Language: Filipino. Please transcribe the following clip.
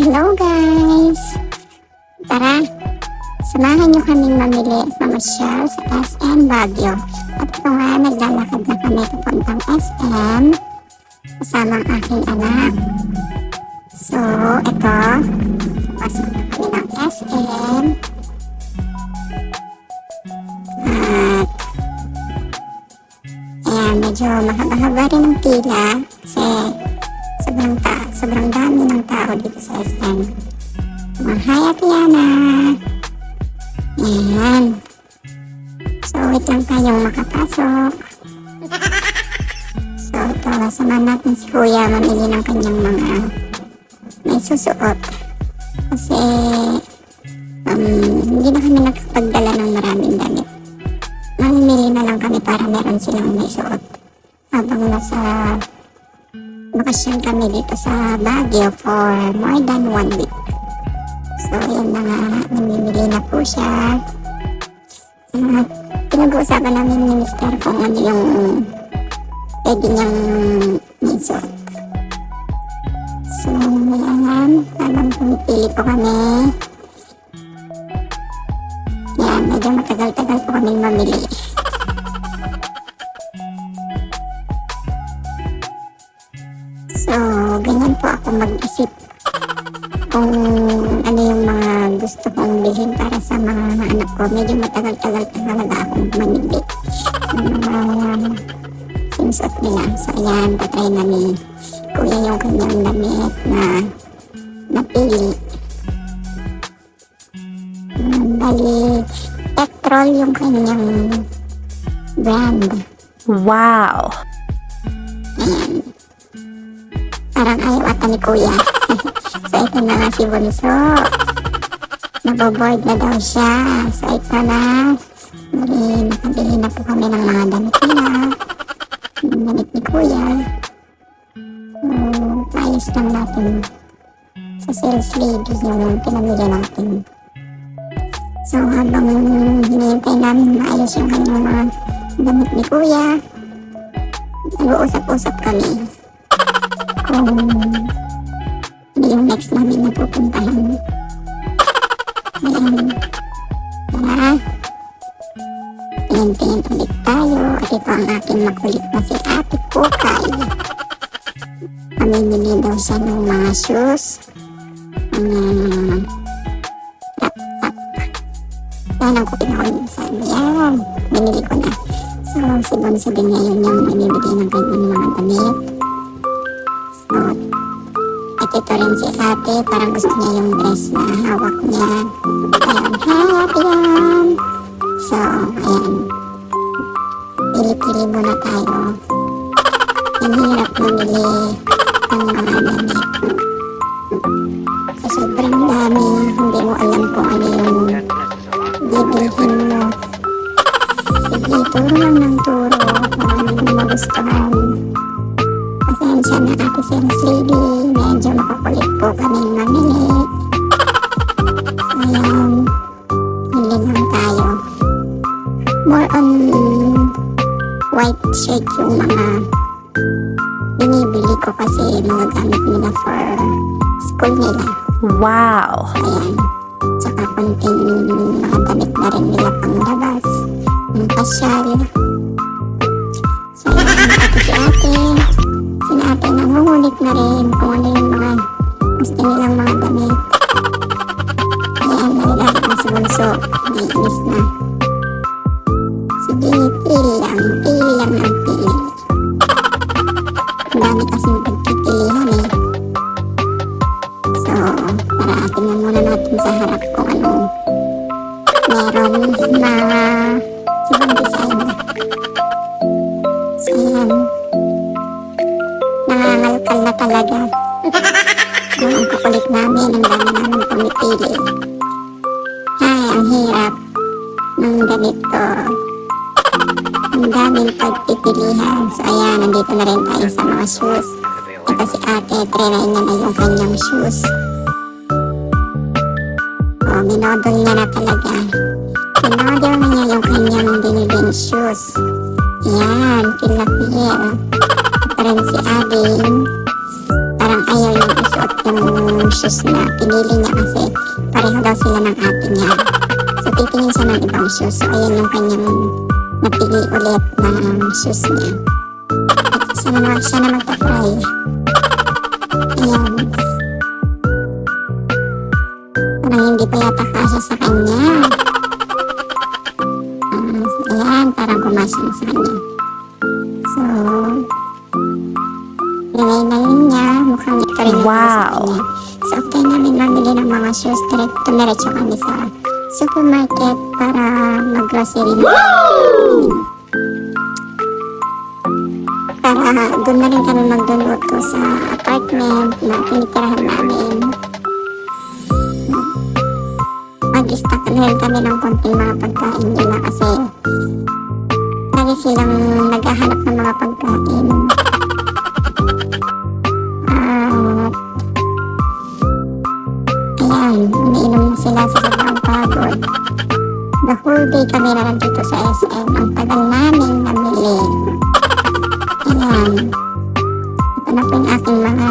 Hello guys! Tara, samahan niyo kaming mamili at mamasyal sa SM Baguio. At ito nga, naglalakad na kami papuntang SM kasama ang aking anak. So, ito, pasok na kami ng SM. At, ayan, medyo mahaba-haba rin ang pila kasi sobrang dami ng tao dito sa SM. Hi, Atiana! Ayan. So, wait lang tayong makapasok. So, ito, samahan natin si Kuya mamili ng kanyang mga may susuot. Kasi, hindi na kami nakapagdala ng maraming damit. Mamimili na lang kami para meron silang may suot. Habang nasa bakasyon kami dito sa Baguio for more than 1 week. So, yan na nga, namimili na po siya. At pinag-uusapan namin ni Mr. kung ano yung pwede niyang isuot. So, yan, habang pumipili po kami. Yan, medyo matagal-tagal po kami mamili. So, ganyan po ako mag-isip kung ano yung mga gusto kong bilhin para sa mga anak ko. Medyo matagal-tagal talaga akong mamili ng mga sinusuot nila. So, ayan, patry na ni Kuya yung kanyang damit na napili. Bali, Petrol yung kanyang brand. Wow! Ayan. Parang ayaw ata ni Kuya. So, ito na nga si Bunso. Naboboard na daw siya. So, ito na. Nakabili na po kami ng mga damit nila. Yung damit ni Kuya. So, ayos lang natin. Sa sales lady yung pinamili natin. So, habang hinihintay namin maayos yung kanyang mga damit ni Kuya, nag-uusap-usap kami kung ano yung next namin na pupuntahan. Ayan. Tara. Tingin-tingin ulit tayo. At ito ang aking makulit na si Ate Pukay. Pamimili daw siya ng mga shoes. Laptop. Yan ang kupin ako minsan. Yan. Binili ko na. So, si Bonso din ngayon yung namimili ng kanyang mga damit. So, at ito rin si ate, parang gusto niya yung dress na hawak niya. Ayan, happy yan! So, ayan. Pili-pili muna tayo. Ang hirap mamili ng mga damit. Sa sobrang dami, hindi mo alam kung ano yung bibilhin mo. Sige, turo lang ng turo kung ano yung magustuhan. Pasensya na ate sales lady, medyo makakulit po kami mamili. So, ayan, hindi lang tayo. More on white shirt yung mga binibili ko kasi mga gamit nila for school nila. Wow! So, ayan, tsaka konting mga damit na rin nila pang labas, yung pasyal. So, ayan, ate si ate. Ate nangungulit na rin kung ano yung mga gusto nilang mga damit. Ayan, nalilalit na si Bunso. Naiinis na. Sige, pili lang ng pili. Ang dami kasing pagpipilihan eh. So, tara, tingnan muna natin sa harap kung anong meron na ibang design. So, ayan. Nangangalkal na talaga. Kung ang kukulit namin, ang dami namin pumipili. Ay, ang hirap ng ganito. Ang daming pagpipilihan. So, ayan, nandito na rin tayo sa mga shoes. Ito si ate, trinay niya na yung kanyang shoes. O, minodol niya na talaga. Minodol na niya yung kanyang biniling shoes. Ayan, feel na feel. Rin si Ading, parang ayaw yung isuot yung shoes na pinili niya kasi pareho daw sila ng ate niya. So titingin siya ng ibang shoes. So ayan yung kanyang napili ulit na shoes niya. At siya na magta-try. Ayan. Parang hindi pa yata kasya sa kanya. Ayan, parang kumasya na sa kanya. So, rinay na yun niya. Mukhang ito rin yung Wow. sa kanya. So, after namin mamili ng mga shoes, tumiretso kami sa supermarket para mag-grocery. Para doon na rin kami magluluto sa apartment na tinitirahan namin. Mag-stock na rin kami ng konting mga pagkain nila kasi lagi silang naghahanap ng mga pagkain. Ayan, umiinom na sila sa sobrang pagod. The whole day kami na nandito sa SM. Ang tagal namin namili. Ayan. Ito na po yung aking mga